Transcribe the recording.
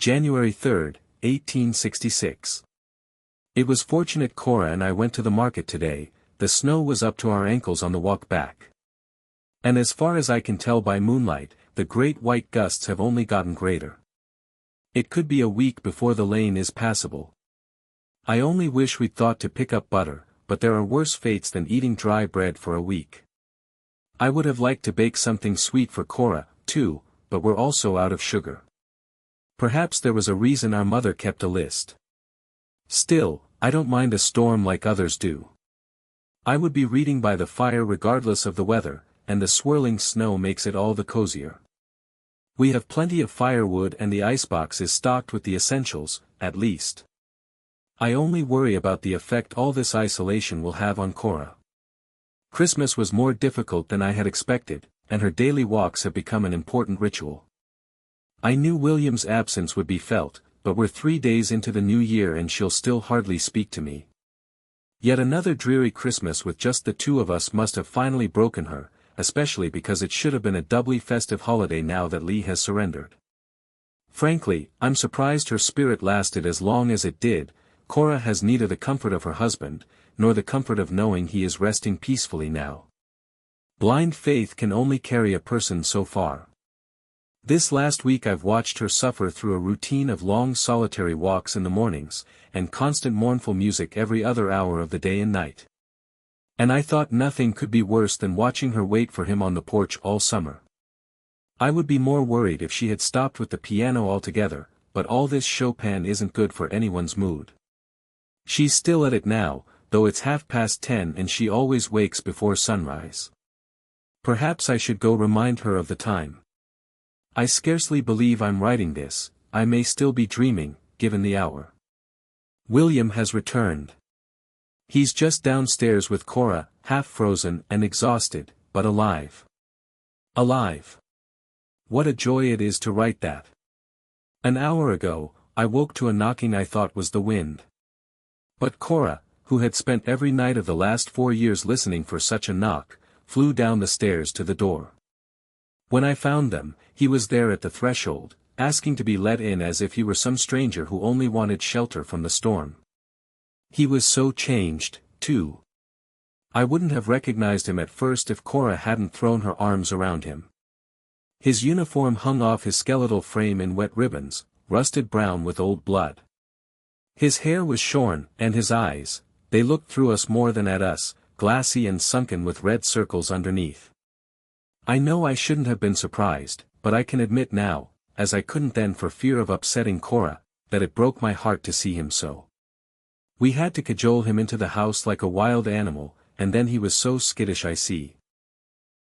January 3, 1866. It was fortunate Cora and I went to the market today. The snow was up to our ankles on the walk back. And as far as I can tell by moonlight, the great white gusts have only gotten greater. It could be a week before the lane is passable. I only wish we'd thought to pick up butter, but there are worse fates than eating dry bread for a week. I would have liked to bake something sweet for Cora, too, but we're also out of sugar. Perhaps there was a reason our mother kept a list. Still, I don't mind a storm like others do. I would be reading by the fire regardless of the weather, and the swirling snow makes it all the cozier. We have plenty of firewood and the icebox is stocked with the essentials, at least. I only worry about the effect all this isolation will have on Cora. Christmas was more difficult than I had expected, and her daily walks have become an important ritual. I knew William's absence would be felt, but we're 3 days into the new year and she'll still hardly speak to me. Yet another dreary Christmas with just the two of us must have finally broken her, especially because it should have been a doubly festive holiday now that Lee has surrendered. Frankly, I'm surprised her spirit lasted as long as it did. Cora has neither the comfort of her husband, nor the comfort of knowing he is resting peacefully now. Blind faith can only carry a person so far. This last week I've watched her suffer through a routine of long solitary walks in the mornings, and constant mournful music every other hour of the day and night. And I thought nothing could be worse than watching her wait for him on the porch all summer. I would be more worried if she had stopped with the piano altogether, but all this Chopin isn't good for anyone's mood. She's still at it now, though it's 10:30 and she always wakes before sunrise. Perhaps I should go remind her of the time. I scarcely believe I'm writing this, I may still be dreaming, given the hour. William has returned. He's just downstairs with Cora, half frozen and exhausted, but alive. Alive. What a joy it is to write that. An hour ago, I woke to a knocking I thought was the wind. But Cora, who had spent every night of the last 4 years listening for such a knock, flew down the stairs to the door. When I found them, he was there at the threshold, asking to be let in as if he were some stranger who only wanted shelter from the storm. He was so changed, too. I wouldn't have recognized him at first if Cora hadn't thrown her arms around him. His uniform hung off his skeletal frame in wet ribbons, rusted brown with old blood. His hair was shorn, and his eyes, they looked through us more than at us, glassy and sunken with red circles underneath. I know I shouldn't have been surprised, but I can admit now, as I couldn't then for fear of upsetting Cora, that it broke my heart to see him so. We had to cajole him into the house like a wild animal, and then he was so skittish I see.